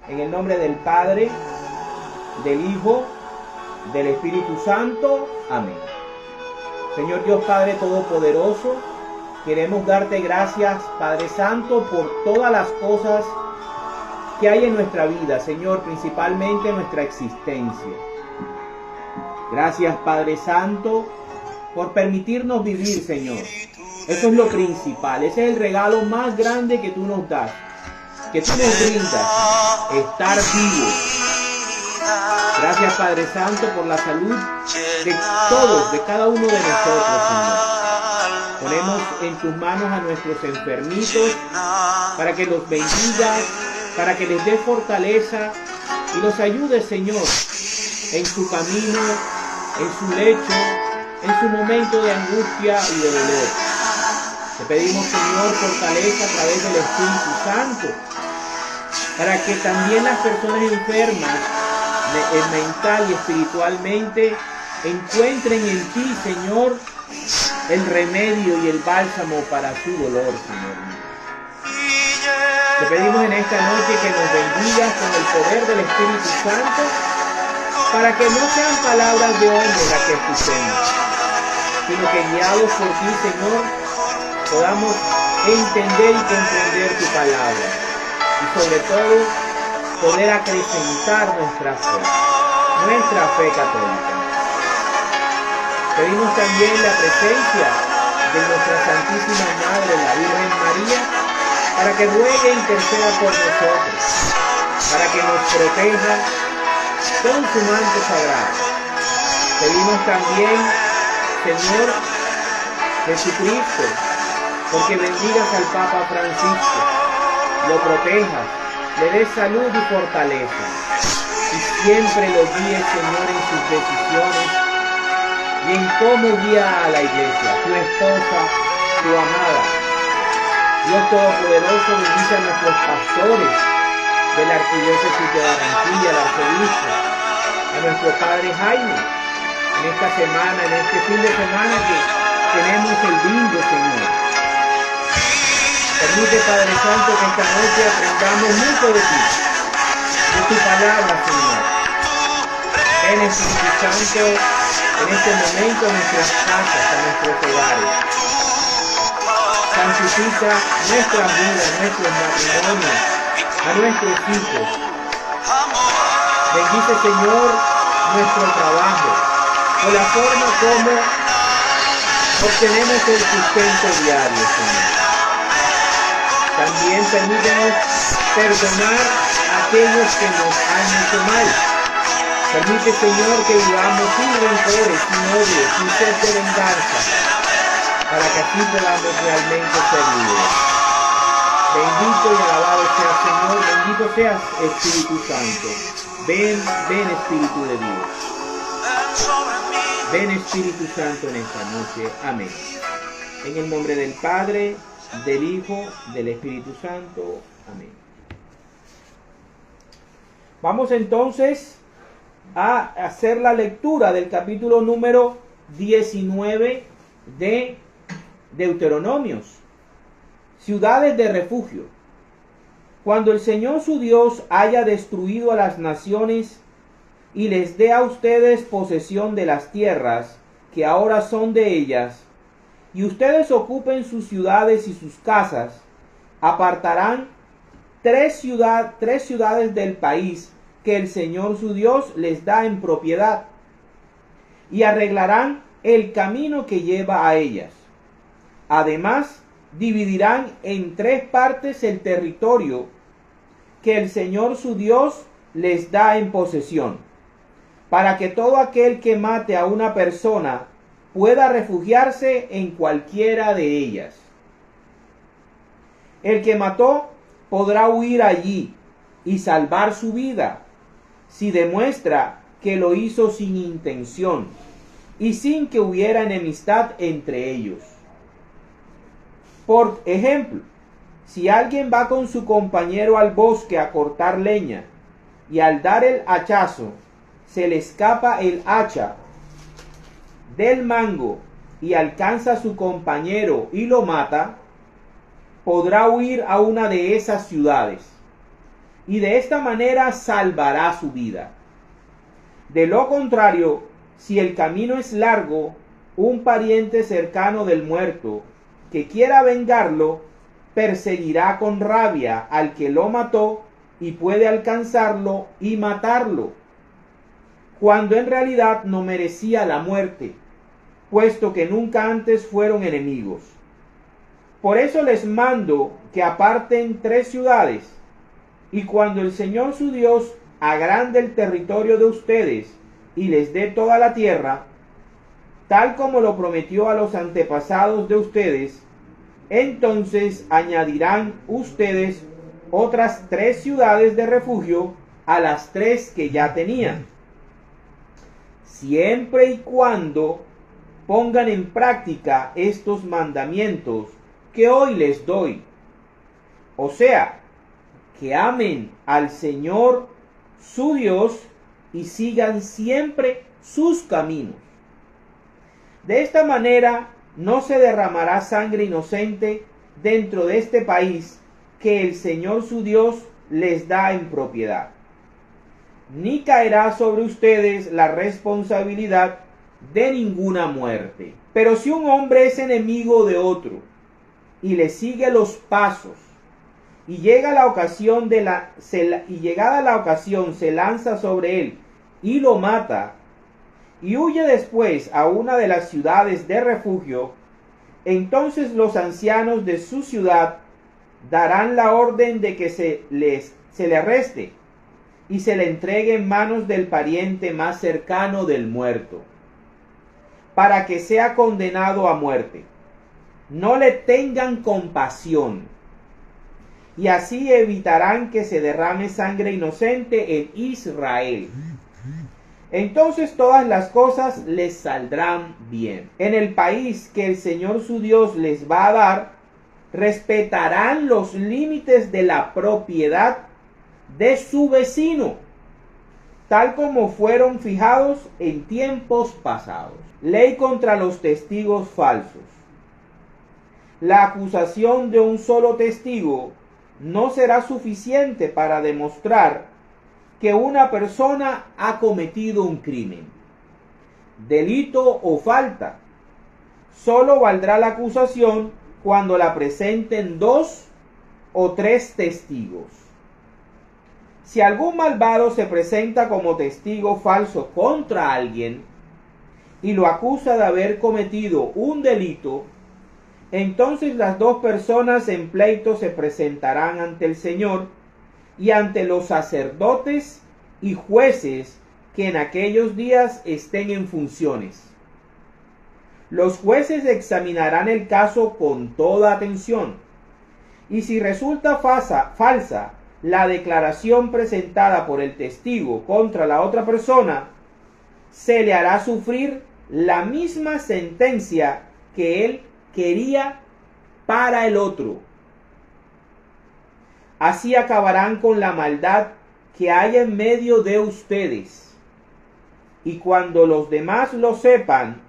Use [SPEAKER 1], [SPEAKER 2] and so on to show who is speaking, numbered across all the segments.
[SPEAKER 1] En el nombre del Padre, del Hijo, del Espíritu Santo. Amén. Señor Dios Padre Todopoderoso, queremos darte gracias, Padre Santo, por todas las cosas que hay en nuestra vida, Señor, principalmente nuestra existencia. Gracias, Padre Santo, por permitirnos vivir, Señor. Eso es lo principal, ese es el regalo más grande que tú nos das, que tú nos brindas, estar vivos. Gracias, Padre Santo, por la salud de todos, de cada uno de nosotros, Señor. Ponemos en tus manos a nuestros enfermitos para que los bendigas, para que les des fortaleza y los ayudes, Señor, en su camino, en su lecho, en su momento de angustia y de dolor. Te pedimos, Señor, fortaleza a través del Espíritu Santo, para que también las personas enfermas, mental y espiritualmente, encuentren en ti, Señor, el remedio y el bálsamo para su dolor, Señor. Te pedimos en esta noche que nos bendigas con el poder del Espíritu Santo, para que no sean palabras de hombre las que escuchemos, sino que guiados por ti, Señor, podamos entender y comprender tu palabra, y sobre todo poder acrecentar nuestra fe católica. Pedimos también la presencia de nuestra Santísima Madre, la Virgen María, para que ruegue e interceda por nosotros, para que nos proteja con su manto sagrado. Pedimos también, Señor Jesucristo, porque bendigas al Papa Francisco, lo protejas, le des salud y fortaleza, y siempre lo guíes, Señor, en sus decisiones y en cómo guía a la iglesia, tu esposa, tu amada. Dios Todopoderoso, bendice a nuestros pastores de la Arquidiócesis de Barranquilla, el arzobispo, a nuestro Padre Jaime, en esta semana, en este fin de semana que tenemos el bingo, Señor. Permite, Padre Santo, que esta noche aprendamos mucho de ti, de tu palabra, Señor. Ven, Espíritu Santo, en este momento a nuestras casas, a nuestros hogares. Santifica nuestras vidas, nuestros matrimonios, a nuestros hijos. Bendice, Señor, nuestro trabajo, o la forma como obtenemos el sustento diario, Señor. También permítenos perdonar a aquellos que nos han hecho mal. Permite, Señor, que vivamos sin rencores, sin odio, sin sed de venganza, para que así podamos realmente ser libres. Bendito y alabado seas, Señor, bendito seas, Espíritu Santo. Ven, ven, Espíritu de Dios. Ven, Espíritu Santo, en esta noche. Amén. En el nombre del Padre, del Hijo, del Espíritu Santo. Amén. Vamos entonces a hacer la lectura del capítulo número 19 de Deuteronomios. Ciudades de refugio. Cuando el Señor su Dios haya destruido a las naciones y les dé a ustedes posesión de las tierras que ahora son de ellas, y ustedes ocupen sus ciudades y sus casas, apartarán tres ciudades del país que el Señor su Dios les da en propiedad, y arreglarán el camino que lleva a ellas. Además, dividirán en tres partes el territorio que el Señor su Dios les da en posesión, para que todo aquel que mate a una persona pueda refugiarse en cualquiera de ellas. El que mató podrá huir allí y salvar su vida, si demuestra que lo hizo sin intención y sin que hubiera enemistad entre ellos. Por ejemplo, si alguien va con su compañero al bosque a cortar leña y al dar el hachazo se le escapa el hacha del mango y alcanza a su compañero y lo mata, podrá huir a una de esas ciudades. y de esta manera salvará su vida. De lo contrario, si el camino es largo, un pariente cercano del muerto que quiera vengarlo, perseguirá con rabia al que lo mató y puede alcanzarlo y matarlo, cuando en realidad no merecía la muerte, puesto que nunca antes fueron enemigos. Por eso les mando que aparten 3 ciudades, y cuando el Señor su Dios agrande el territorio de ustedes y les dé toda la tierra, tal como lo prometió a los antepasados de ustedes, entonces añadirán ustedes otras 3 ciudades de refugio a las 3 que ya tenían, siempre y cuando pongan en práctica estos mandamientos que hoy les doy. O sea, que amen al Señor su Dios y sigan siempre sus caminos. De esta manera no se derramará sangre inocente dentro de este país que el Señor su Dios les da en propiedad, ni caerá sobre ustedes la responsabilidad de ninguna muerte. Pero si un hombre es enemigo de otro y le sigue los pasos, y llegada la ocasión se lanza sobre él y lo mata, y huye después a una de las ciudades de refugio, entonces los ancianos de su ciudad darán la orden de que se le arreste y se le entregue en manos del pariente más cercano del muerto, para que sea condenado a muerte. No le tengan compasión, y así evitarán que se derrame sangre inocente en Israel. Entonces todas las cosas les saldrán bien. En el país que el Señor su Dios les va a dar, respetarán los límites de la propiedad de su vecino, tal como fueron fijados en tiempos pasados. Ley contra los testigos falsos. La acusación de un solo testigo no será suficiente para demostrar que una persona ha cometido un crimen, delito o falta. Solo valdrá la acusación cuando la presenten 2 o 3 testigos. Si algún malvado se presenta como testigo falso contra alguien y lo acusa de haber cometido un delito, entonces las 2 personas en pleito se presentarán ante el Señor y ante los sacerdotes y jueces que en aquellos días estén en funciones. Los jueces examinarán el caso con toda atención, y si resulta falsa la declaración presentada por el testigo contra la otra persona, se le hará sufrir la misma sentencia que él quería para el otro. Así acabarán con la maldad que hay en medio de ustedes, y cuando los demás lo sepan,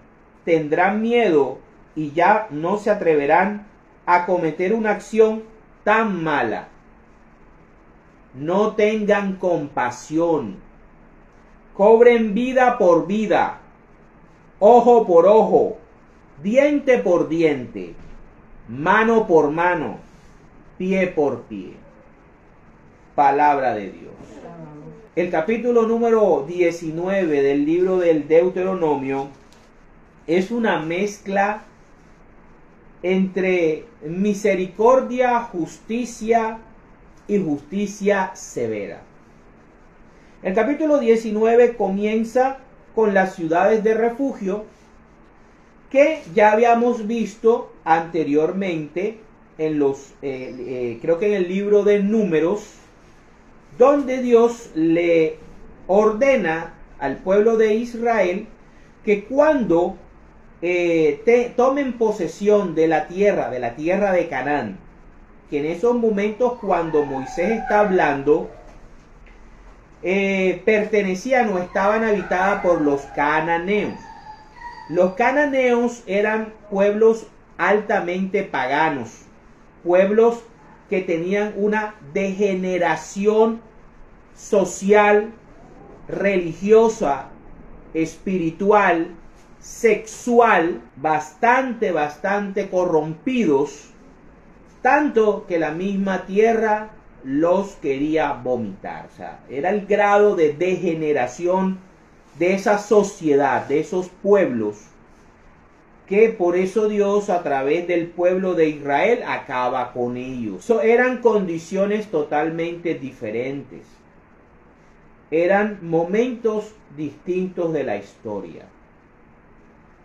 [SPEAKER 1] tendrán miedo y ya no se atreverán a cometer una acción tan mala. No tengan compasión. Cobren vida por vida, ojo por ojo, diente por diente, mano por mano, pie por pie. Palabra de Dios. El capítulo número 19 del libro del Deuteronomio es una mezcla entre misericordia, justicia y justicia severa. El capítulo 19 comienza con las ciudades de refugio que ya habíamos visto anteriormente en los creo que en el libro de Números, donde Dios le ordena al pueblo de Israel que cuando tomen posesión de la tierra de Canaán, que en esos momentos cuando Moisés está hablando, pertenecían o estaban habitadas por los cananeos. Los cananeos eran pueblos altamente paganos, pueblos que tenían una degeneración social, religiosa, espiritual, sexual, bastante corrompidos, tanto que la misma tierra los quería vomitar. O sea, era el grado de degeneración de esa sociedad, de esos pueblos, que por eso Dios a través del pueblo de Israel acaba con ellos. Eran condiciones totalmente diferentes. Eran momentos distintos de la historia.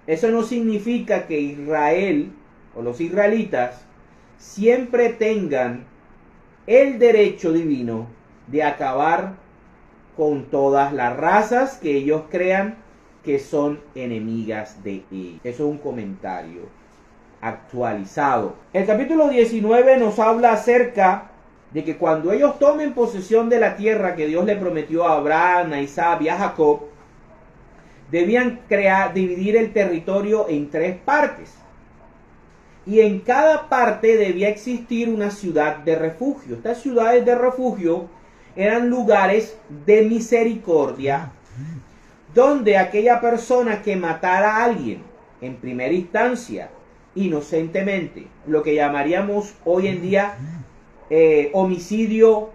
[SPEAKER 1] Eso no significa que Israel o los israelitas siempre tengan el derecho divino de acabar con todas las razas que ellos crean que son enemigas de él. Eso es un comentario actualizado. El capítulo 19 nos habla acerca de que cuando ellos tomen posesión de la tierra que Dios le prometió a Abraham, a Isaac y a Jacob, debían dividir el territorio en 3 partes. Y en cada parte debía existir una ciudad de refugio. Estas ciudades de refugio eran lugares de misericordia, donde aquella persona que matara a alguien en primera instancia, inocentemente, lo que llamaríamos hoy en día homicidio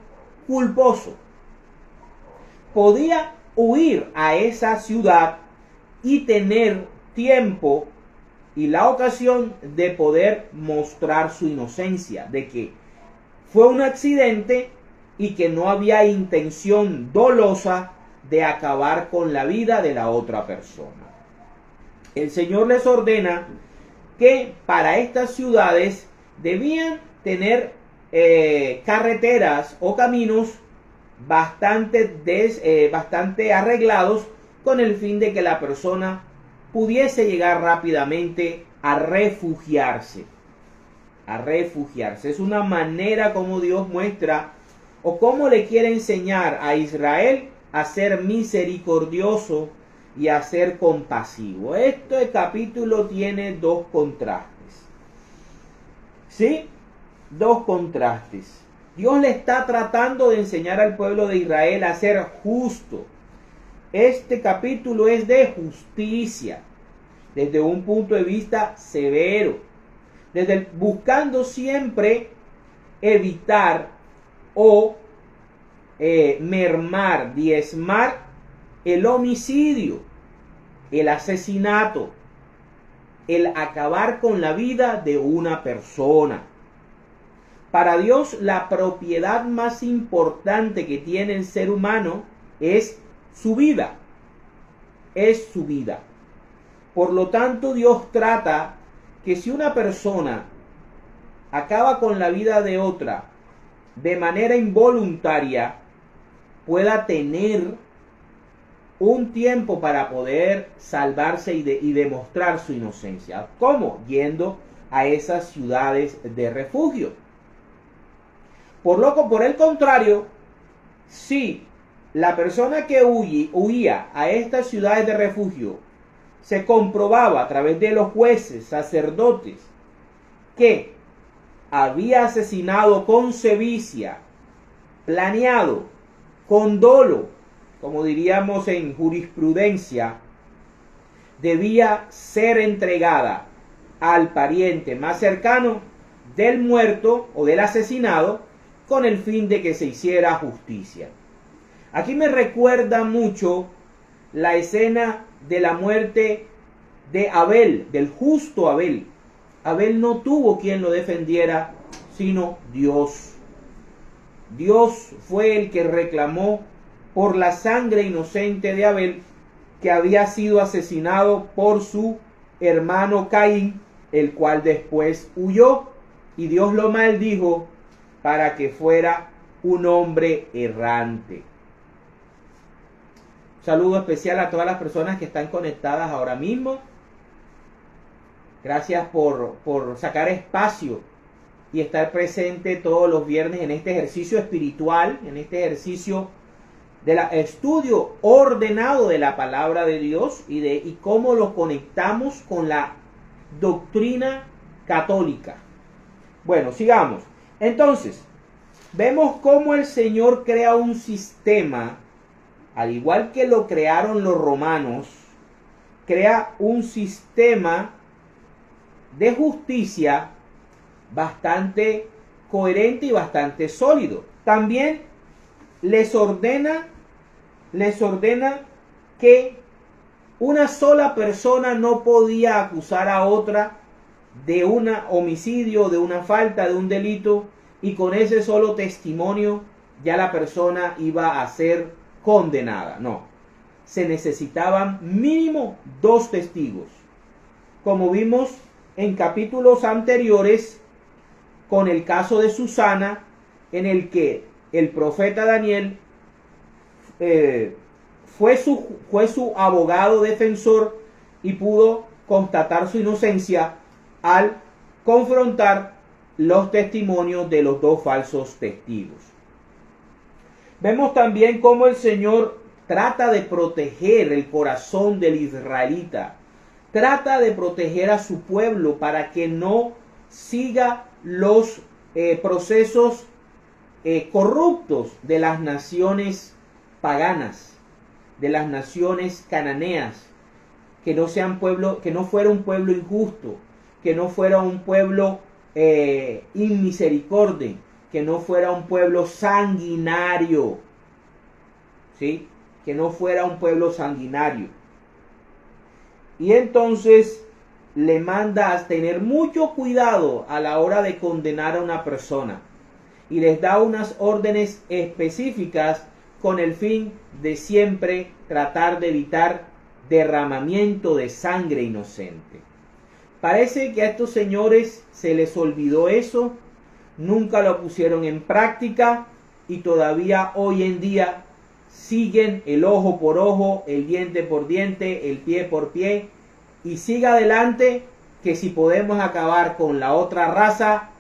[SPEAKER 1] culposo, podía huir a esa ciudad y tener tiempo y la ocasión de poder mostrar su inocencia, de que fue un accidente y que no había intención dolosa de acabar con la vida de la otra persona. El Señor les ordena que para estas ciudades debían tener carreteras o caminos bastante arreglados, con el fin de que la persona pudiese llegar rápidamente a refugiarse. Es una manera como Dios muestra o cómo le quiere enseñar a Israel a ser misericordioso y a ser compasivo. Este capítulo tiene 2 contrastes. ¿Sí? 2 contrastes. Dios le está tratando de enseñar al pueblo de Israel a ser justo. Este capítulo es de justicia, desde un punto de vista severo, buscando siempre evitar o mermar, diezmar el homicidio, el asesinato, el acabar con la vida de una persona. Para Dios, la propiedad más importante que tiene el ser humano es su vida. Es su vida. Por lo tanto, Dios trata que si una persona acaba con la vida de otra de manera involuntaria, pueda tener un tiempo para poder salvarse y demostrar su inocencia. ¿Cómo? Yendo a esas ciudades de refugio. Por el contrario, si la persona que huía a estas ciudades de refugio se comprobaba a través de los jueces, sacerdotes, que había asesinado con sevicia, planeado, con dolo, como diríamos en jurisprudencia, debía ser entregada al pariente más cercano del muerto o del asesinado, con el fin de que se hiciera justicia. Aquí me recuerda mucho la escena de la muerte de Abel, del justo Abel. Abel no tuvo quien lo defendiera, sino Dios. Dios fue el que reclamó por la sangre inocente de Abel, que había sido asesinado por su hermano Caín, el cual después huyó, y Dios lo maldijo para que fuera un hombre errante. Un saludo especial a todas las personas que están conectadas ahora mismo. Gracias por sacar espacio y estar presente todos los viernes en este ejercicio espiritual, en este ejercicio del estudio ordenado de la palabra de Dios y cómo lo conectamos con la doctrina católica. Bueno, sigamos. Entonces, vemos cómo el Señor crea un sistema, al igual que lo crearon los romanos, crea un sistema de justicia bastante coherente y bastante sólido. También les ordena que una sola persona no podía acusar a otra de un homicidio, de una falta, de un delito, y con ese solo testimonio ya la persona iba a ser condenada. No, se necesitaban mínimo 2 testigos, como vimos en capítulos anteriores con el caso de Susana, en el que el profeta Daniel fue su abogado defensor y pudo constatar su inocencia al confrontar los testimonios de los 2 falsos testigos. Vemos también cómo el Señor trata de proteger el corazón del israelita, trata de proteger a su pueblo para que no siga los procesos corruptos de las naciones paganas, de las naciones cananeas, que no fuera un pueblo injusto, que no fuera un pueblo inmisericordia, que no fuera un pueblo sanguinario, ¿sí? Que no fuera un pueblo sanguinario. Y entonces le manda a tener mucho cuidado a la hora de condenar a una persona, y les da unas órdenes específicas con el fin de siempre tratar de evitar derramamiento de sangre inocente. Parece que a estos señores se les olvidó eso, nunca lo pusieron en práctica y todavía hoy en día siguen el ojo por ojo, el diente por diente, el pie por pie, y siga adelante, que si podemos acabar con la otra raza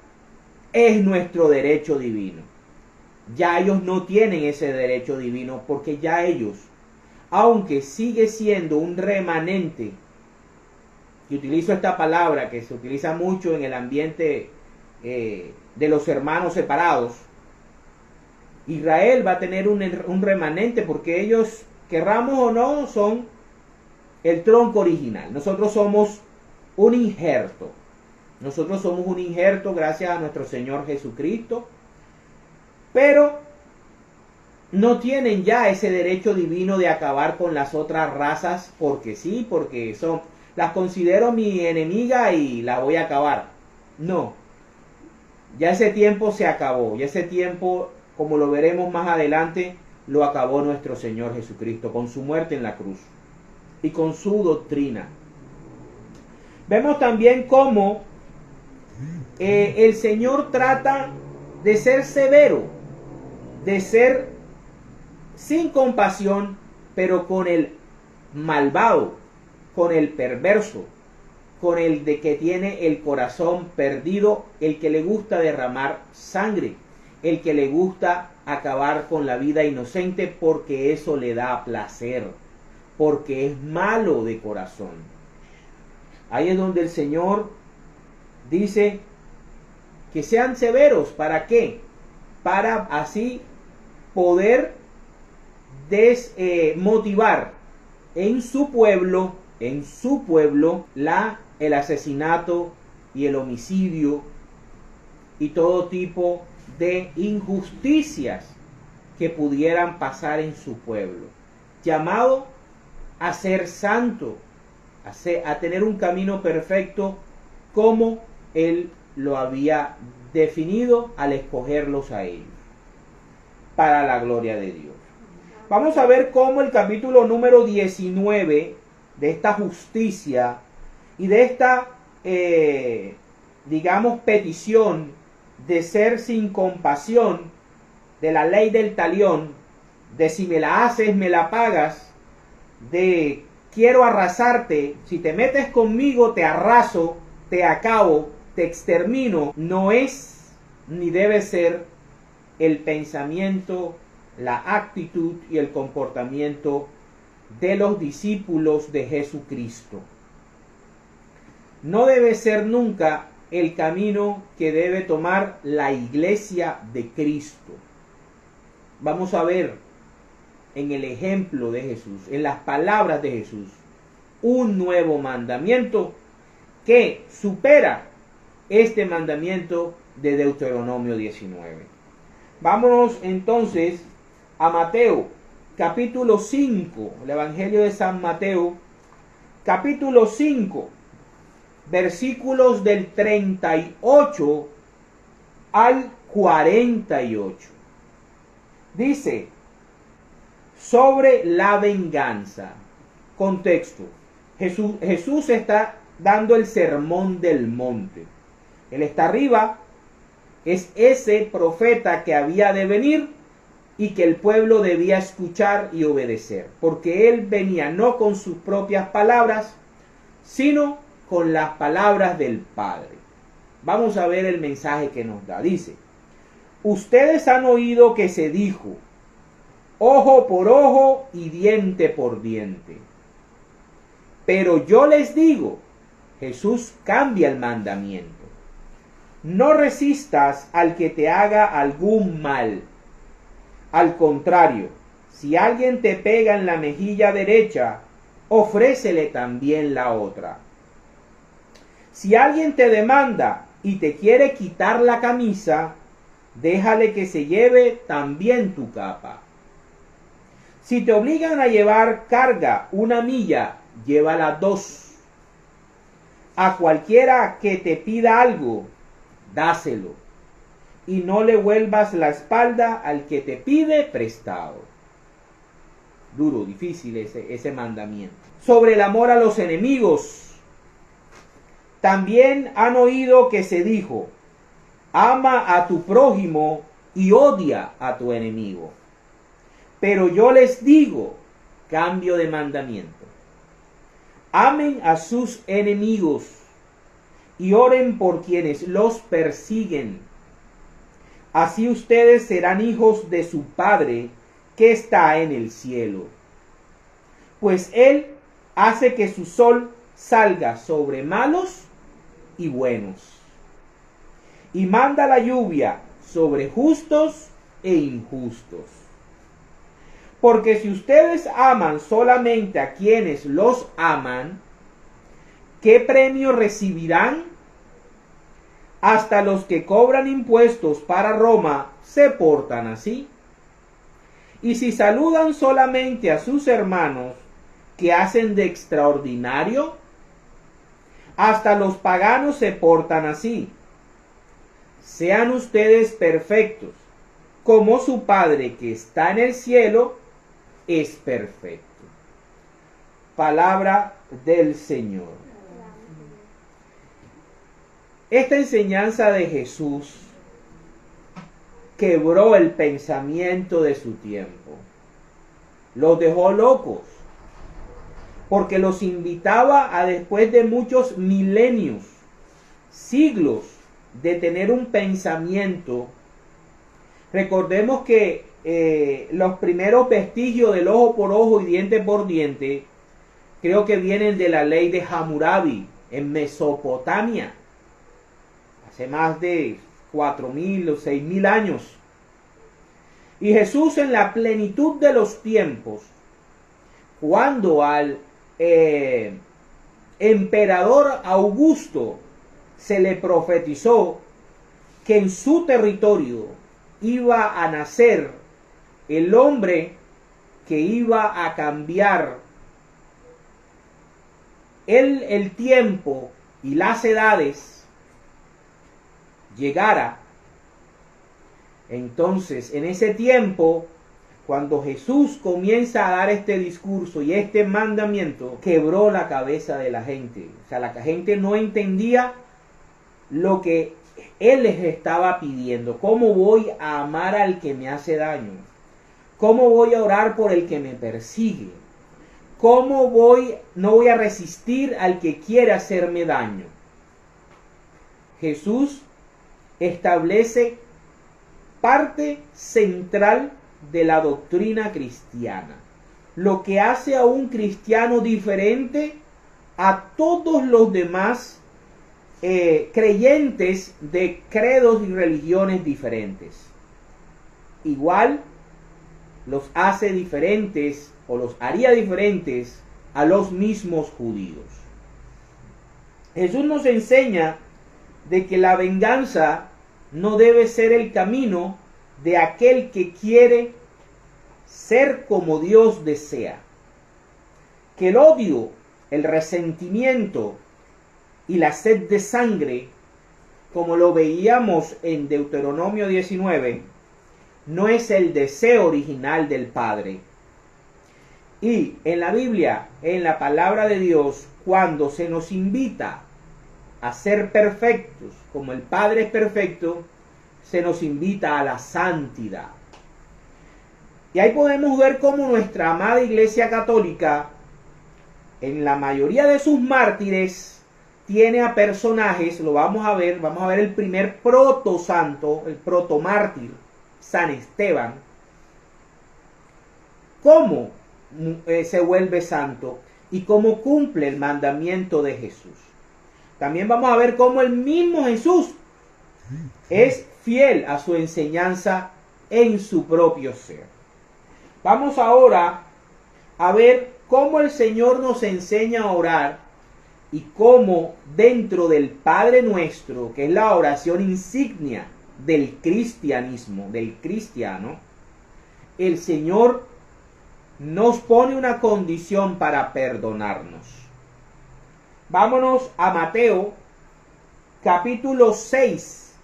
[SPEAKER 1] es nuestro derecho divino. Ya ellos no tienen ese derecho divino, porque ya ellos, aunque sigue siendo un remanente, y utilizo esta palabra que se utiliza mucho en el ambiente de los hermanos separados, Israel va a tener un remanente, porque ellos, querramos o no, son el tronco original. Nosotros somos un injerto. Nosotros somos un injerto gracias a nuestro Señor Jesucristo. Pero no tienen ya ese derecho divino de acabar con las otras razas porque sí, porque las considero mi enemiga y la voy a acabar. No. Ya ese tiempo se acabó. Ya ese tiempo, como lo veremos más adelante, lo acabó nuestro Señor Jesucristo con su muerte en la cruz y con su doctrina. Vemos también cómo el Señor trata de ser severo, de ser sin compasión, pero con el malvado, con el perverso, con el de que tiene el corazón perdido, el que le gusta derramar sangre, el que le gusta acabar con la vida inocente porque eso le da placer, porque es malo de corazón. Ahí es donde el Señor dice que sean severos. ¿Para qué? Para así poder desmotivar en su pueblo el asesinato y el homicidio y todo tipo de injusticias que pudieran pasar en su pueblo, llamado a ser santo, a tener un camino perfecto como Él lo había definido al escogerlos a ellos, para la gloria de Dios. Vamos a ver cómo el capítulo número 19 de esta justicia y de esta, petición de ser sin compasión, de la ley del talión, de si me la haces, me la pagas, de quiero arrasarte, si te metes conmigo te arraso, te acabo, te extermino, no es ni debe ser el pensamiento, la actitud y el comportamiento de los discípulos de Jesucristo. No debe ser nunca el camino que debe tomar la iglesia de Cristo. Vamos a ver en el ejemplo de Jesús, en las palabras de Jesús, un nuevo mandamiento que supera este mandamiento de Deuteronomio 19. Vámonos entonces a Mateo, capítulo 5, el Evangelio de San Mateo, capítulo 5, versículos del 38 al 48. Dice, sobre la venganza. Contexto. Jesús está dando el sermón del monte. Él está arriba, es ese profeta que había de venir y que el pueblo debía escuchar y obedecer, porque él venía no con sus propias palabras, sino con las palabras del Padre. Vamos a ver el mensaje que nos da. Dice, ustedes han oído que se dijo, ojo por ojo y diente por diente. Pero yo les digo, Jesús cambia el mandamiento. No resistas al que te haga algún mal. Al contrario, si alguien te pega en la mejilla derecha, ofrécele también la otra. Si alguien te demanda y te quiere quitar la camisa, déjale que se lleve también tu capa. Si te obligan a llevar carga 1 milla, llévala 2. A cualquiera que te pida algo, dáselo. Y no le vuelvas la espalda al que te pide prestado. Duro, difícil ese mandamiento. Sobre el amor a los enemigos. También han oído que se dijo, ama a tu prójimo y odia a tu enemigo. Pero yo les digo, cambio de mandamiento. Amen a sus enemigos y oren por quienes los persiguen. Así ustedes serán hijos de su Padre que está en el cielo. Pues Él hace que su sol salga sobre malos y buenos, y manda la lluvia sobre justos e injustos. Porque si ustedes aman solamente a quienes los aman, ¿qué premio recibirán? Hasta los que cobran impuestos para Roma se portan así. Y si saludan solamente a sus hermanos, ¿qué hacen de extraordinario? Hasta los paganos se portan así. Sean ustedes perfectos, como su Padre que está en el cielo es perfecto. Palabra del Señor. Esta enseñanza de Jesús quebró el pensamiento de su tiempo. Los dejó locos, porque los invitaba a, después de muchos milenios, siglos, de tener un pensamiento. Recordemos que los primeros vestigios del ojo por ojo y diente por diente, creo que vienen de la ley de Hammurabi en Mesopotamia, hace más de 4.000 o 6.000 años. Y Jesús, en la plenitud de los tiempos, cuando al emperador Augusto se le profetizó que en su territorio iba a nacer el hombre que iba a cambiar el tiempo y las edades, llegara. Entonces, en ese tiempo, cuando Jesús comienza a dar este discurso y este mandamiento, quebró la cabeza de la gente. O sea, la gente no entendía lo que Él les estaba pidiendo. ¿Cómo voy a amar al que me hace daño? ¿Cómo voy a orar por el que me persigue? ¿Cómo no voy a resistir al que quiere hacerme daño? Jesús establece parte central de la doctrina cristiana, lo que hace a un cristiano diferente a todos los demás creyentes de credos y religiones diferentes. Igual los hace diferentes o los haría diferentes a los mismos judíos. Jesús nos enseña de que la venganza no debe ser el camino de aquel que quiere ser como Dios desea. Que el odio, el resentimiento y la sed de sangre, como lo veíamos en Deuteronomio 19, no es el deseo original del Padre. Y en la Biblia, en la palabra de Dios, cuando se nos invita a ser perfectos, como el Padre es perfecto, se nos invita a la santidad. Y ahí podemos ver cómo nuestra amada Iglesia Católica, en la mayoría de sus mártires, tiene a personajes, lo vamos a ver el primer protosanto, el protomártir, San Esteban, cómo se vuelve santo y cómo cumple el mandamiento de Jesús. También vamos a ver cómo el mismo Jesús es fiel a su enseñanza en su propio ser. Vamos ahora a ver cómo el Señor nos enseña a orar y cómo dentro del Padre Nuestro, que es la oración insignia del cristianismo, del cristiano, el Señor nos pone una condición para perdonarnos. Vámonos a Mateo capítulo 6,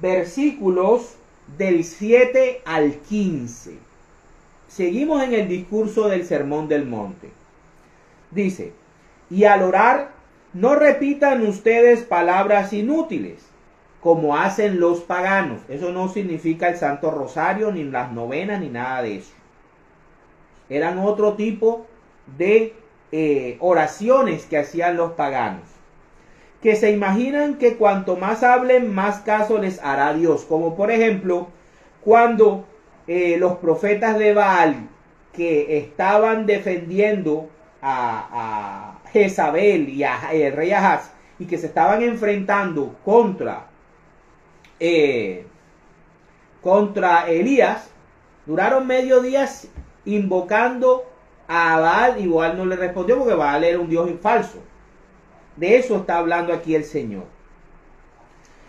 [SPEAKER 1] versículos del 7 al 15. Seguimos en el discurso del Sermón del Monte. Dice: y al orar, no repitan ustedes palabras inútiles, como hacen los paganos. Eso no significa el Santo Rosario, ni las novenas, ni nada de eso. Eran otro tipo de oraciones que hacían los paganos, que se imaginan que cuanto más hablen, más caso les hará Dios. Como por ejemplo, cuando los profetas de Baal, que estaban defendiendo a Jezabel y al rey Ahaz, y que se estaban enfrentando contra Elías, duraron medio día invocando a Baal, y Baal no le respondió porque Baal era un dios falso. De eso está hablando aquí el Señor.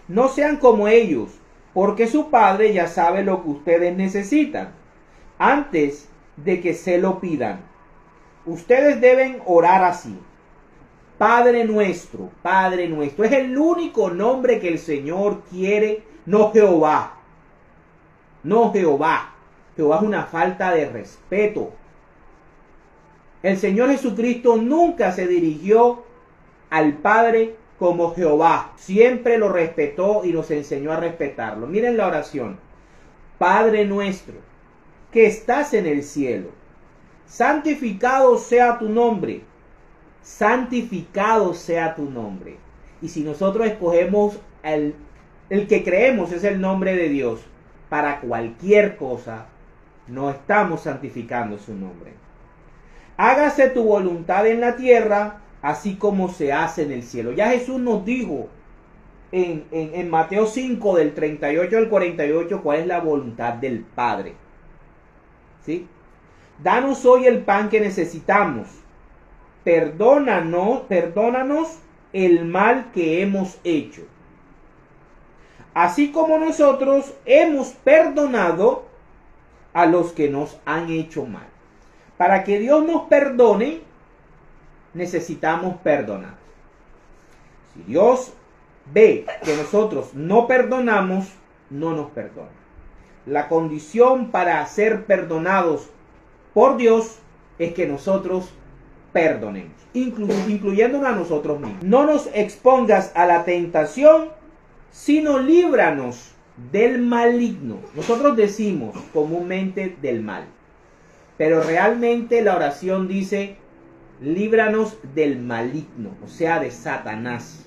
[SPEAKER 1] No sean como ellos, porque su Padre ya sabe lo que ustedes necesitan antes de que se lo pidan. Ustedes deben orar así: Padre nuestro, Padre nuestro. Es el único nombre que el Señor quiere, no Jehová. No Jehová. Jehová es una falta de respeto. El Señor Jesucristo nunca se dirigió al Padre como Jehová. Siempre lo respetó y nos enseñó a respetarlo. Miren la oración: Padre nuestro, que estás en el cielo, santificado sea tu nombre. Santificado sea tu nombre. Y si nosotros escogemos el que creemos es el nombre de Dios para cualquier cosa, no estamos santificando su nombre. Hágase tu voluntad en la tierra, así como se hace en el cielo. Ya Jesús nos dijo en Mateo 5, del 38 al 48, cuál es la voluntad del Padre. ¿Sí? Danos hoy el pan que necesitamos. Perdónanos el mal que hemos hecho, así como nosotros hemos perdonado a los que nos han hecho mal. Para que Dios nos perdone, necesitamos perdonar. Si Dios ve que nosotros no perdonamos, no nos perdona. La condición para ser perdonados por Dios es que nosotros perdonemos, incluyéndonos a nosotros mismos. No nos expongas a la tentación, sino líbranos del maligno. Nosotros decimos comúnmente del mal, pero realmente la oración dice: líbranos del maligno, o sea, de Satanás,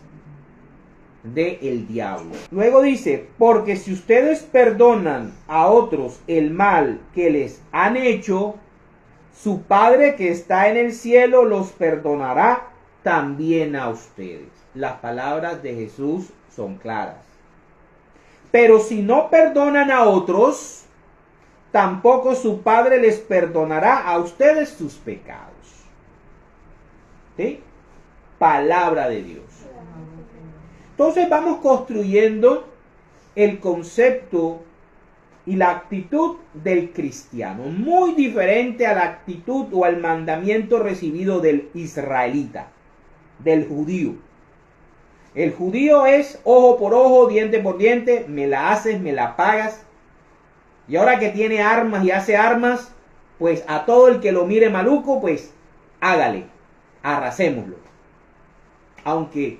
[SPEAKER 1] del diablo. Luego dice: porque si ustedes perdonan a otros el mal que les han hecho, su Padre que está en el cielo los perdonará también a ustedes. las palabras de Jesús son claras. Pero si no perdonan a otros, tampoco su Padre les perdonará a ustedes sus pecados. ¿Sí? Palabra de Dios. Entonces vamos construyendo el concepto y la actitud del cristiano, muy diferente a la actitud o al mandamiento recibido del israelita, del judío. El judío es ojo por ojo, diente por diente, me la haces, me la pagas. Y ahora que tiene armas y hace armas, pues a todo el que lo mire maluco, pues hágale, arrasémoslo. Aunque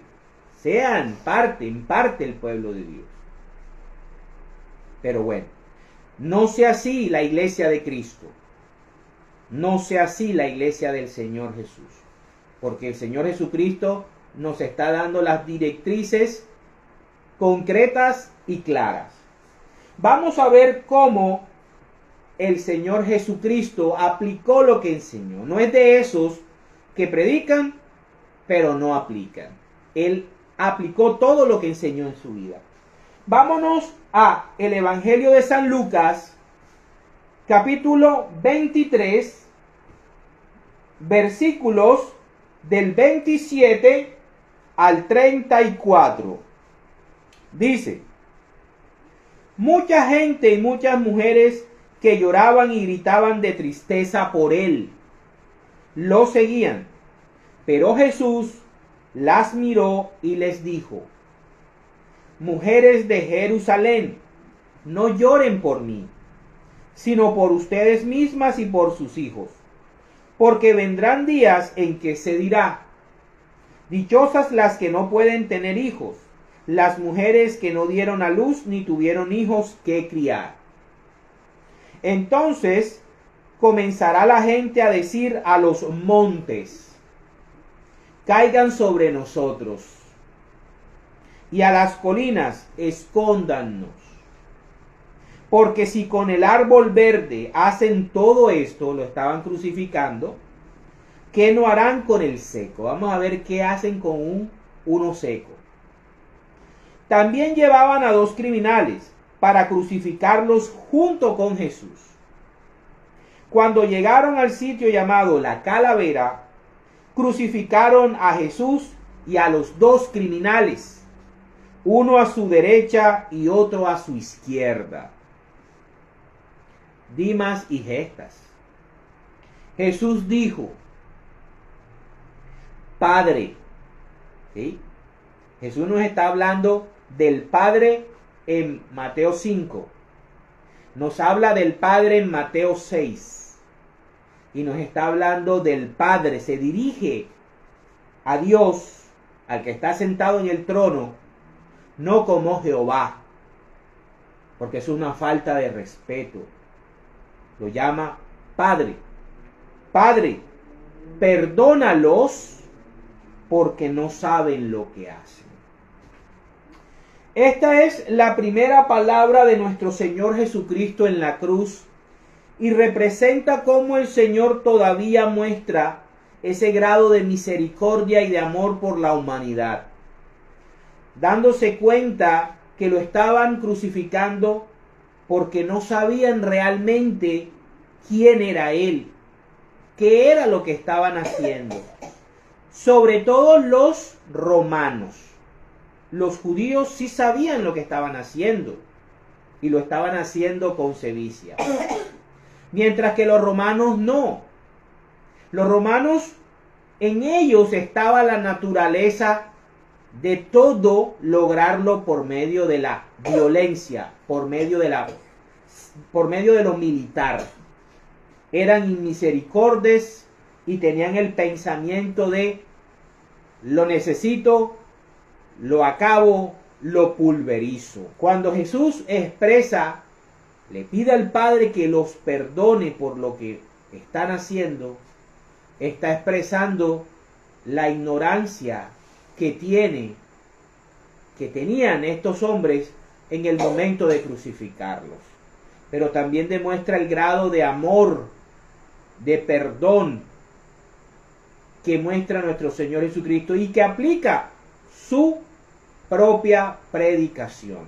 [SPEAKER 1] sean en parte el pueblo de Dios. Pero bueno, no sea así la iglesia de Cristo. No sea así la iglesia del Señor Jesús. Porque el Señor Jesucristo nos está dando las directrices concretas y claras. Vamos a ver cómo el Señor Jesucristo aplicó lo que enseñó. No es de esos que predican, pero no aplican. Él aplicó todo lo que enseñó en su vida. Vámonos a el Evangelio de San Lucas, capítulo 23, versículos del 27 al 34. Dice: mucha gente y muchas mujeres que lloraban y gritaban de tristeza por él, lo seguían. Pero Jesús las miró y les dijo: mujeres de Jerusalén, no lloren por mí, sino por ustedes mismas y por sus hijos. Porque vendrán días en que se dirá: dichosas las que no pueden tener hijos, las mujeres que no dieron a luz ni tuvieron hijos que criar. Entonces comenzará la gente a decir a los montes: caigan sobre nosotros, y a las colinas: escóndannos. Porque si con el árbol verde hacen todo esto, lo estaban crucificando, ¿qué no harán con el seco? Vamos a ver qué hacen con uno seco. También llevaban a 2 criminales para crucificarlos junto con Jesús. Cuando llegaron al sitio llamado La Calavera, crucificaron a Jesús y a los 2 criminales, uno a su derecha y otro a su izquierda, Dimas y Gestas. Jesús dijo: Padre. ¿Sí? Jesús nos está hablando del Padre en Mateo 5. Nos habla del Padre en Mateo 6. Y nos está hablando del Padre. Se dirige a Dios, al que está sentado en el trono, no como Jehová, porque es una falta de respeto. Lo llama Padre. Padre, perdónalos porque no saben lo que hacen. Esta es la primera palabra de nuestro Señor Jesucristo en la cruz y representa cómo el Señor todavía muestra ese grado de misericordia y de amor por la humanidad, dándose cuenta que lo estaban crucificando porque no sabían realmente quién era Él, qué era lo que estaban haciendo. Sobre todo los romanos. Los judíos sí sabían lo que estaban haciendo y lo estaban haciendo con sevicia. Mientras que los romanos no. Los romanos, en ellos estaba la naturaleza de todo lograrlo por medio de la violencia, por medio de lo militar. Eran inmisericordes y tenían el pensamiento de: lo necesito, lo acabo, lo pulverizo. Cuando Jesús expresa, le pide al Padre que los perdone por lo que están haciendo, está expresando la ignorancia que tenían estos hombres en el momento de crucificarlos. Pero también demuestra el grado de amor, de perdón que muestra nuestro Señor Jesucristo y que aplica su propia predicación.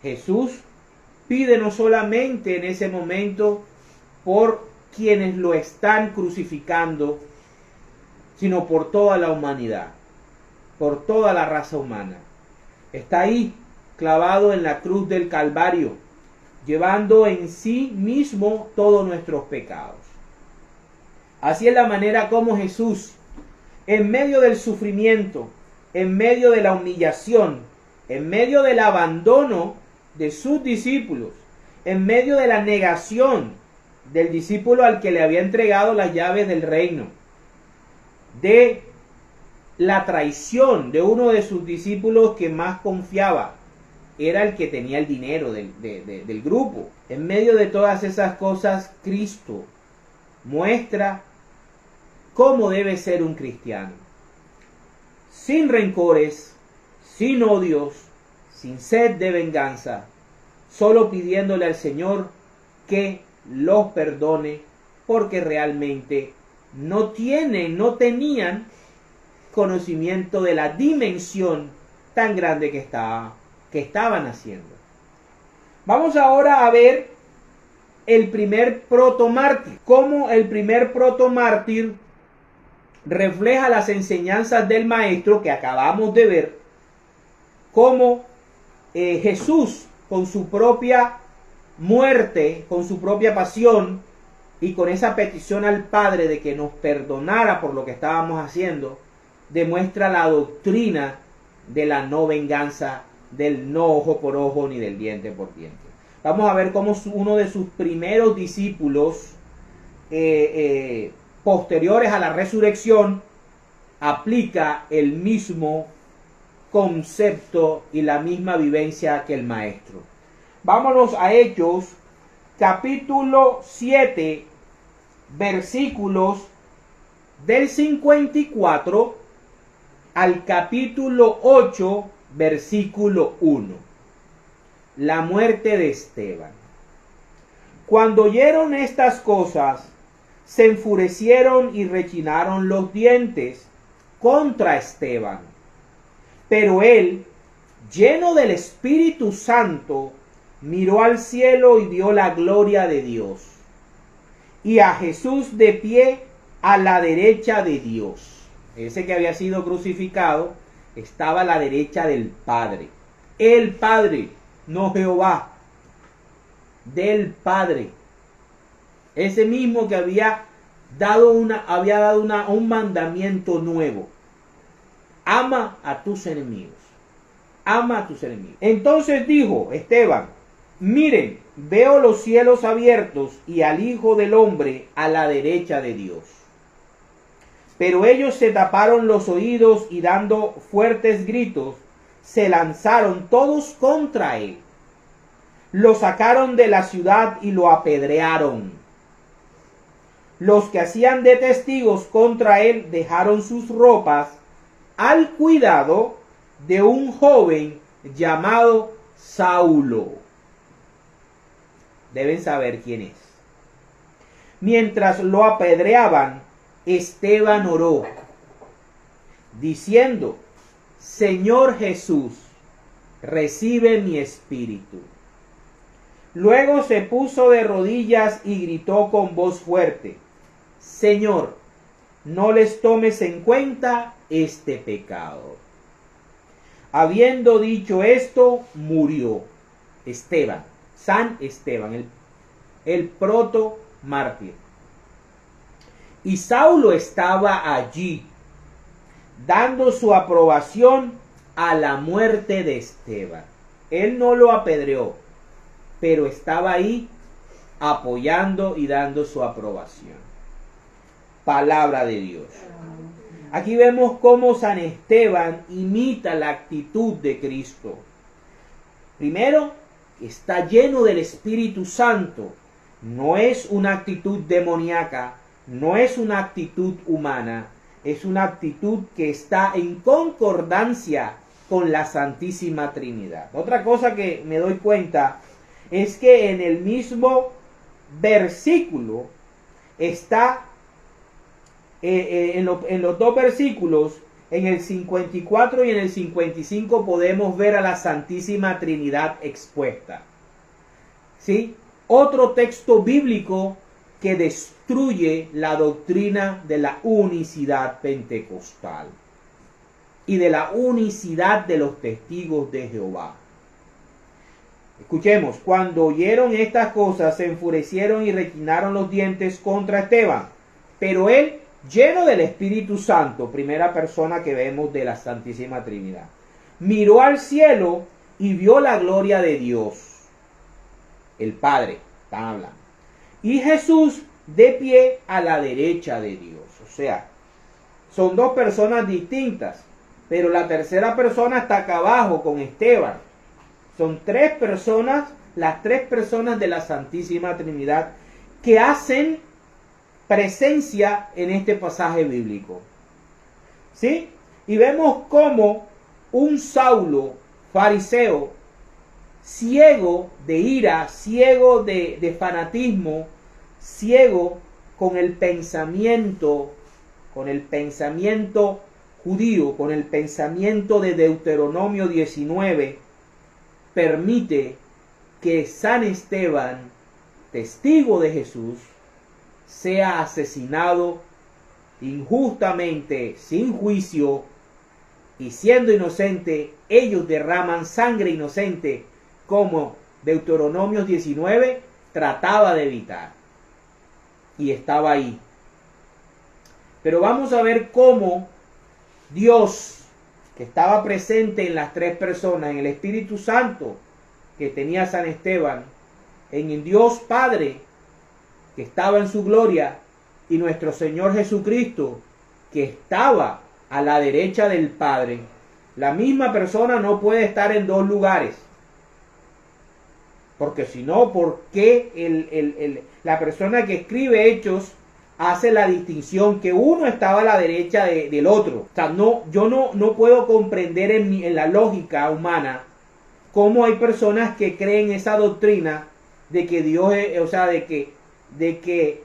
[SPEAKER 1] Jesús pide no solamente en ese momento por quienes lo están crucificando, sino por toda la humanidad, por toda la raza humana. Está ahí, clavado en la cruz del Calvario, llevando en sí mismo todos nuestros pecados. Así es la manera como Jesús, en medio del sufrimiento, en medio de la humillación, en medio del abandono de sus discípulos, en medio de la negación del discípulo al que le había entregado las llaves del reino, de la traición de uno de sus discípulos que más confiaba, era el que tenía el dinero del grupo. En medio de todas esas cosas, Cristo muestra cómo debe ser un cristiano. Sin rencores, sin odios, sin sed de venganza, solo pidiéndole al Señor que los perdone, porque realmente no tenían conocimiento de la dimensión tan grande que estaban haciendo. Vamos ahora a ver el primer protomártir, cómo el primer protomártir refleja las enseñanzas del Maestro que acabamos de ver, cómo Jesús con su propia muerte, con su propia pasión y con esa petición al Padre de que nos perdonara por lo que estábamos haciendo, demuestra la doctrina de la no venganza, del no ojo por ojo ni del diente por diente. Vamos a ver cómo uno de sus primeros discípulos posteriores a la resurrección aplica el mismo concepto y la misma vivencia que el Maestro. Vámonos a Hechos, capítulo 7, versículos del 54 al capítulo 8, versículo 1. La muerte de Esteban. Cuando oyeron estas cosas, se enfurecieron y rechinaron los dientes contra Esteban. Pero él, lleno del Espíritu Santo, miró al cielo y vio la gloria de Dios, y a Jesús de pie a la derecha de Dios. Ese que había sido crucificado estaba a la derecha del Padre. El Padre, no Jehová, del Padre. Ese mismo que había dado un mandamiento nuevo. Ama a tus enemigos. Ama a tus enemigos. Entonces dijo Esteban: miren, veo los cielos abiertos y al Hijo del Hombre a la derecha de Dios. Pero ellos se taparon los oídos y dando fuertes gritos, se lanzaron todos contra él. Lo sacaron de la ciudad y lo apedrearon. Los que hacían de testigos contra él dejaron sus ropas al cuidado de un joven llamado Saulo. Deben saber quién es. Mientras lo apedreaban, Esteban oró, diciendo: Señor Jesús, recibe mi espíritu. Luego se puso de rodillas y gritó con voz fuerte: Señor, no les tomes en cuenta este pecado. Habiendo dicho esto, murió Esteban, San Esteban, el proto mártir. Y Saulo estaba allí, dando su aprobación a la muerte de Esteban. Él no lo apedreó, pero estaba ahí apoyando y dando su aprobación. Palabra de Dios. Aquí vemos cómo San Esteban imita la actitud de Cristo. Primero, está lleno del Espíritu Santo. No es una actitud demoníaca, no es una actitud humana, es una actitud que está en concordancia con la Santísima Trinidad. Otra cosa que me doy cuenta es que en el mismo versículo está, en los dos versículos, en el 54 y en el 55 podemos ver a la Santísima Trinidad expuesta. ¿Sí? Otro texto bíblico que destruye la doctrina de la unicidad pentecostal y de la unicidad de los testigos de Jehová. Escuchemos, cuando oyeron estas cosas se enfurecieron y rechinaron los dientes contra Esteban, pero él, lleno del Espíritu Santo, primera persona que vemos de la Santísima Trinidad, miró al cielo y vio la gloria de Dios, el Padre, están hablando, y Jesús de pie a la derecha de Dios. O sea, son dos personas distintas, pero la tercera persona está acá abajo con Esteban. Son tres personas, las tres personas de la Santísima Trinidad que hacen presencia en este pasaje bíblico. ¿Sí? Y vemos cómo un Saulo fariseo, ciego de ira, ciego de fanatismo, ciego con el pensamiento judío, con el pensamiento de Deuteronomio 19, permite que San Esteban, testigo de Jesús, sea asesinado injustamente, sin juicio, y siendo inocente, ellos derraman sangre inocente, como Deuteronomio 19 trataba de evitar. Y estaba ahí. Pero vamos a ver cómo Dios, que estaba presente en las tres personas, en el Espíritu Santo que tenía San Esteban, en el Dios Padre que estaba en su gloria, y nuestro Señor Jesucristo que estaba a la derecha del Padre. La misma persona no puede estar en dos lugares, porque si no, ¿por qué la persona que escribe Hechos hace la distinción que uno estaba a la derecha del otro? O sea, yo no puedo comprender en la lógica humana cómo hay personas que creen esa doctrina de que Dios es, o sea, de que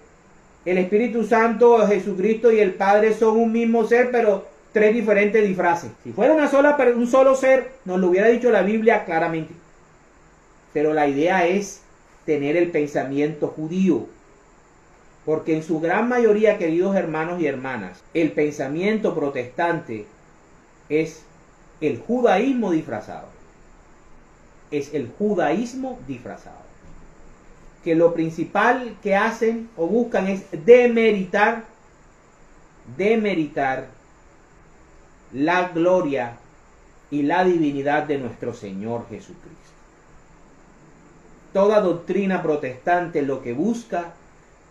[SPEAKER 1] el Espíritu Santo, Jesucristo y el Padre son un mismo ser, pero tres diferentes disfraces. Si fuera un solo ser, nos lo hubiera dicho la Biblia claramente. Pero la idea es tener el pensamiento judío. Porque en su gran mayoría, queridos hermanos y hermanas, el pensamiento protestante es el judaísmo disfrazado. Es el judaísmo disfrazado. Que lo principal que hacen o buscan es demeritar la gloria y la divinidad de nuestro Señor Jesucristo. Toda doctrina protestante lo que busca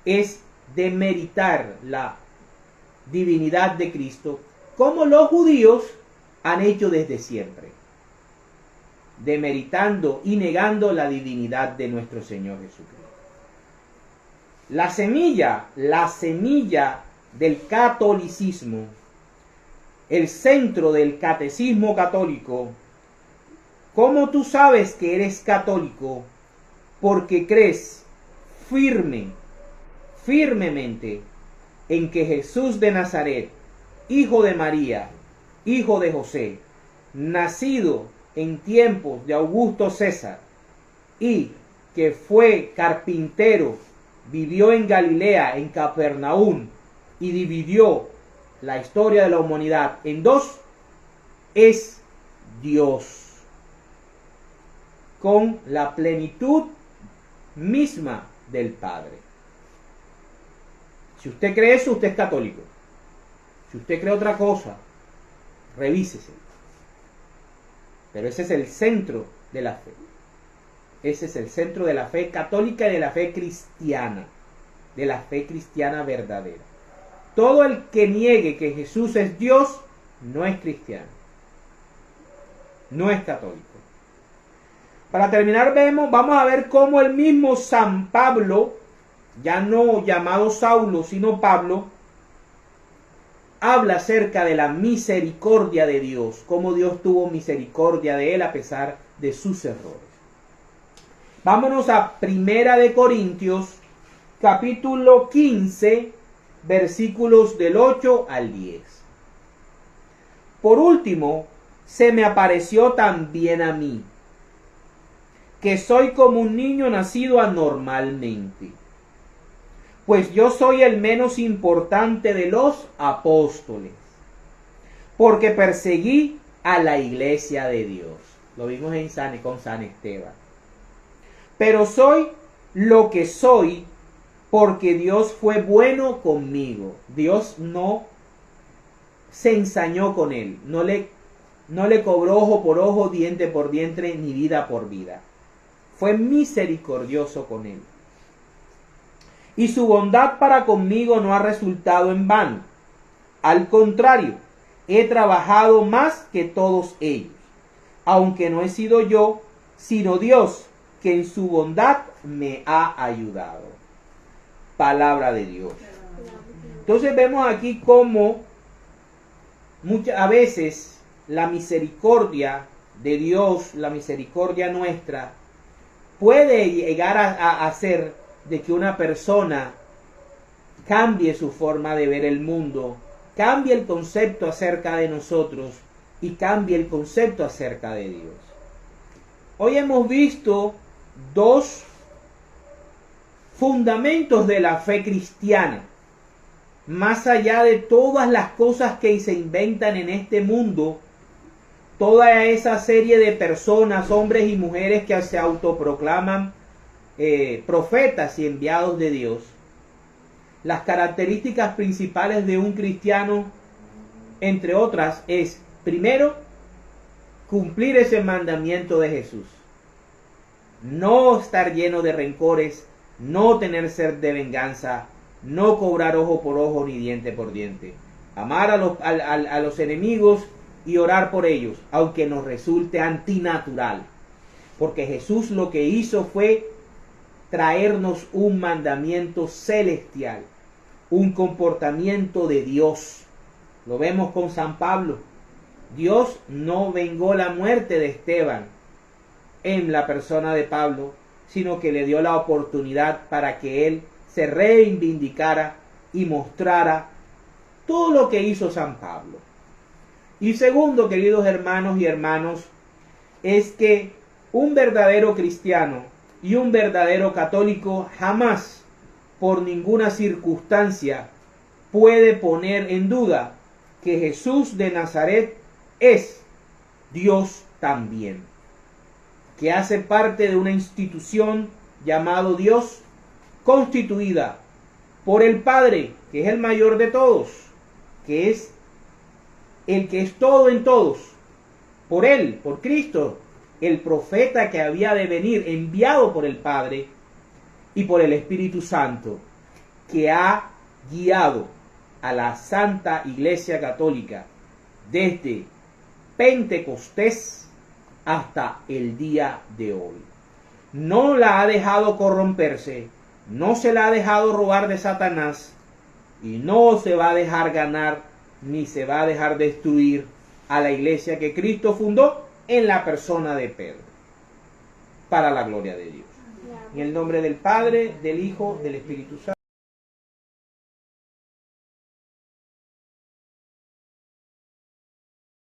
[SPEAKER 1] es demeritar la divinidad de Cristo, como los judíos han hecho desde siempre, demeritando y negando la divinidad de nuestro Señor Jesucristo. La semilla del catolicismo, el centro del catecismo católico. ¿Cómo tú sabes que eres católico? Porque crees firmemente en que Jesús de Nazaret, hijo de María, hijo de José, nacido en tiempos de Augusto César, y que fue carpintero, vivió en Galilea, en Capernaum, y dividió la historia de la humanidad en dos, es Dios, con la plenitud misma del Padre. Si usted cree eso, usted es católico. Si usted cree otra cosa, revísese. Pero ese es el centro de la fe. Ese es el centro de la fe católica y de la fe cristiana. De la fe cristiana verdadera. Todo el que niegue que Jesús es Dios, no es cristiano. No es católico. Para terminar, vamos a ver cómo el mismo San Pablo, ya no llamado Saulo, sino Pablo, habla acerca de la misericordia de Dios, cómo Dios tuvo misericordia de él a pesar de sus errores. Vámonos a Primera de Corintios, capítulo 15, versículos del 8 al 10. Por último, se me apareció también a mí, que soy como un niño nacido anormalmente, pues yo soy el menos importante de los apóstoles, porque perseguí a la iglesia de Dios. Lo vimos con San Esteban. Pero soy lo que soy porque Dios fue bueno conmigo. Dios no se ensañó con él, no le cobró ojo por ojo, diente por diente, ni vida por vida. Fue misericordioso con él. Y su bondad para conmigo no ha resultado en vano. Al contrario, he trabajado más que todos ellos, aunque no he sido yo, sino Dios, que en su bondad me ha ayudado. Palabra de Dios. Entonces vemos aquí cómo a veces la misericordia de Dios, la misericordia nuestra, puede llegar a hacer de que una persona cambie su forma de ver el mundo, cambie el concepto acerca de nosotros y cambie el concepto acerca de Dios. Hoy hemos visto dos fundamentos de la fe cristiana. Más allá de todas las cosas que se inventan en este mundo, toda esa serie de personas, hombres y mujeres que se autoproclaman profetas y enviados de Dios, las características principales de un cristiano, entre otras, es, primero, cumplir ese mandamiento de Jesús. No estar lleno de rencores, no tener sed de venganza, no cobrar ojo por ojo ni diente por diente. Amar a los enemigos y orar por ellos, aunque nos resulte antinatural. Porque Jesús lo que hizo fue traernos un mandamiento celestial, un comportamiento de Dios. Lo vemos con San Pablo. Dios no vengó la muerte de Esteban en la persona de Pablo, sino que le dio la oportunidad para que él se reivindicara y mostrara todo lo que hizo San Pablo. Y segundo, queridos hermanos y hermanas, es que un verdadero cristiano y un verdadero católico jamás, por ninguna circunstancia, puede poner en duda que Jesús de Nazaret es Dios también, que hace parte de una institución llamado Dios, constituida por el Padre, que es el mayor de todos, que es el que es todo en todos, por Él, por Cristo, el profeta que había de venir, enviado por el Padre y por el Espíritu Santo, que ha guiado a la Santa Iglesia Católica desde Pentecostés hasta el día de hoy. No la ha dejado corromperse, no se la ha dejado robar de Satanás y no se va a dejar ganar ni se va a dejar destruir a la iglesia que Cristo fundó en la persona de Pedro, para la gloria de Dios. En el nombre del Padre, del Hijo, del Espíritu Santo.